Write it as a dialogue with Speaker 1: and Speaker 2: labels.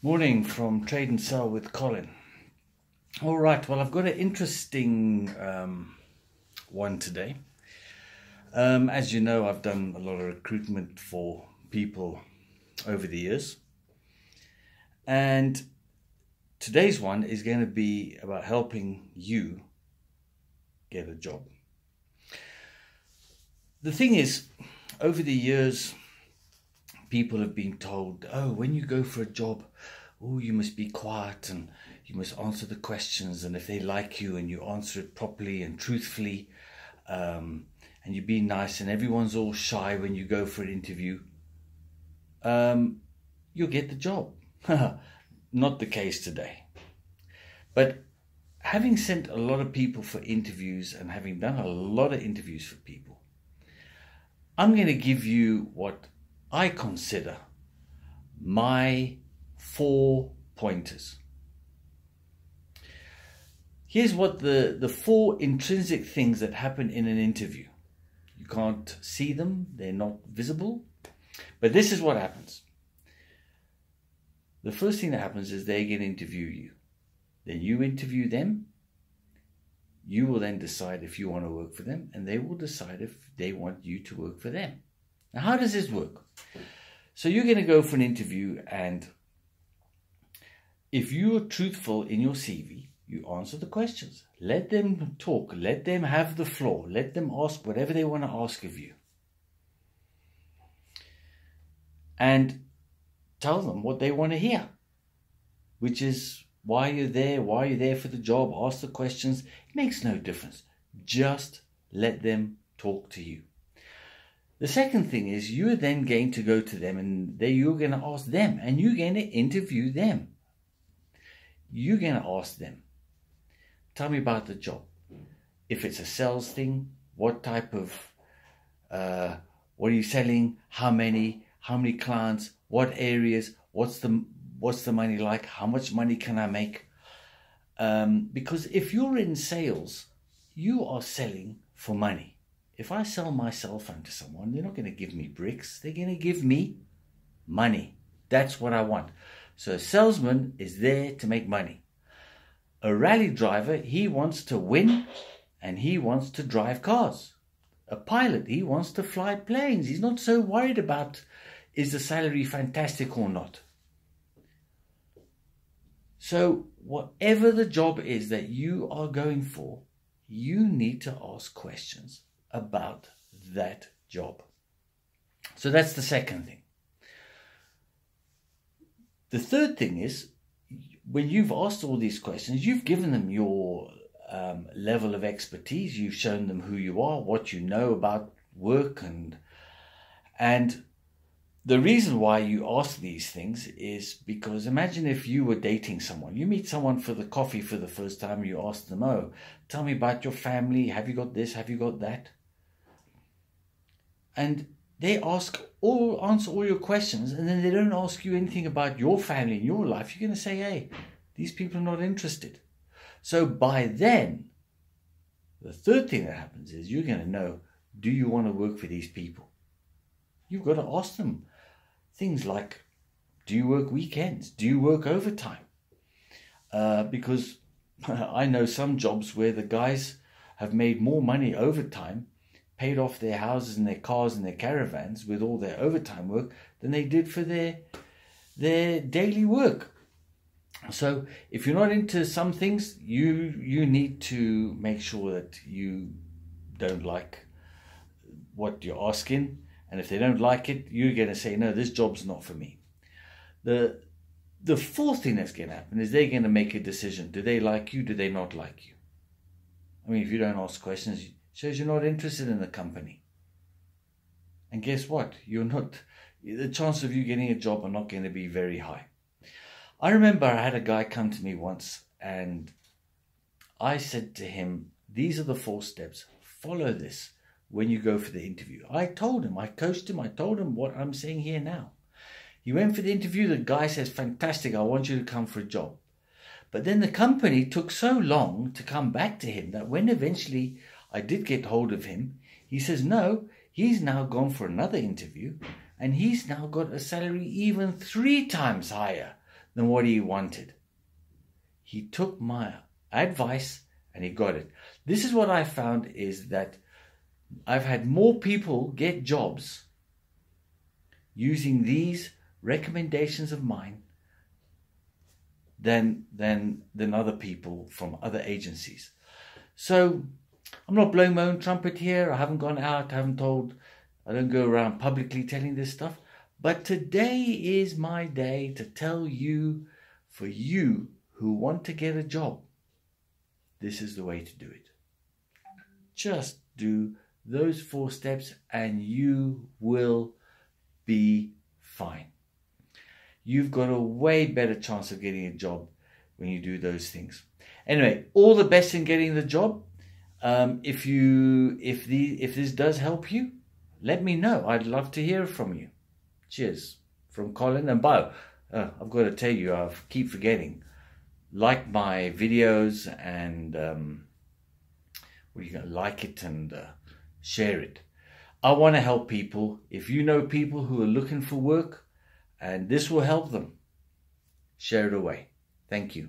Speaker 1: Morning from Trade and Sell with Colin. All right, well, I've got an interesting one today. As you know, I've done a lot of recruitment for people over the years. And today's one is going to be about helping you get a job. The thing is, over the years, people have been told, oh, when you go for a job, oh, you must be quiet and you must answer the questions. And if they like you and you answer it properly and truthfully, and you be nice and everyone's all shy when you go for an interview, you'll get the job. Not the case today. But having sent a lot of people for interviews and having done a lot of interviews for people, I'm going to give you what I consider my 4 pointers. Here's what the 4 intrinsic things that happen in an interview. You can't see them, they're not visible, but this is what happens. The first thing that happens is they can interview you. Then you interview them. You will then decide if you want to work for them, and they will decide if they want you to work for them. Now, how does this work? So you're going to go for an interview, and if you are truthful in your CV, you answer the questions. Let them talk. Let them have the floor. Let them ask whatever they want to ask of you. And tell them what they want to hear, which is why you're there for the job, ask the questions. It makes no difference. Just let them talk to you. The second thing is you're then going to go to them and you're going to ask them and you're going to interview them. You're going to ask them, tell me about the job. If it's a sales thing, what type of, what are you selling? How many clients? What areas? What's the money like? How much money can I make? Because if you're in sales, you are selling for money. If I sell my cell phone to someone, they're not going to give me bricks. They're going to give me money. That's what I want. So a salesman is there to make money. A rally driver, he wants to win and he wants to drive cars. A pilot, he wants to fly planes. He's not so worried about is the salary fantastic or not. So whatever the job is that you are going for, you need to ask questions about that job. So that's the second thing. The third thing is, when you've asked all these questions, you've given them your level of expertise. You've shown them who you are, what you know about work, and the reason why you ask these things is because imagine if you were dating someone. You meet someone for the coffee for the first time. You ask them, oh, tell me about your family. Have you got this? Have you got that? And they answer all your questions, and then they don't ask you anything about your family and your life. You're going to say, hey, these people are not interested. So by then, the third thing that happens is you're going to know, do you want to work for these people? You've got to ask them things like, do you work weekends? Do you work overtime? Because I know some jobs where the guys have made more money overtime, paid off their houses and their cars and their caravans with all their overtime work than they did for their daily work. So if you're not into some things, you need to make sure that you don't like what you're asking. And if they don't like it, you're going to say, no, this job's not for me. The fourth thing that's going to happen is they're going to make a decision. Do they like you? Do they not like you? I mean, if you don't ask questions, it shows you're not interested in the company. And guess what? The chances of you getting a job are not going to be very high. I remember I had a guy come to me once and I said to him, these are the 4 steps. Follow this when you go for the interview. I told him, I coached him, I told him what I'm saying here now. He went for the interview, the guy says, fantastic, I want you to come for a job. But then the company took so long to come back to him that when eventually I did get hold of him, he says, no, he's now gone for another interview and he's now got a salary even 3 times higher than what he wanted. He took my advice and he got it. This is what I found, is that I've had more people get jobs using these recommendations of mine than other people from other agencies. So I'm not blowing my own trumpet here. I haven't gone out. I don't go around publicly telling this stuff. But today is my day to tell you, for you who want to get a job, this is the way to do it. Just do those 4 steps and you will be fine. You've got a way better chance of getting a job when you do those things. Anyway, all the best in getting the job. If this does help you, let me know. I'd love to hear from you. Cheers from Colin and Bo. I've got to tell you, I keep forgetting. Like my videos and like it and share it. I want to help people. If you know people who are looking for work and this will help them, share it away. Thank you.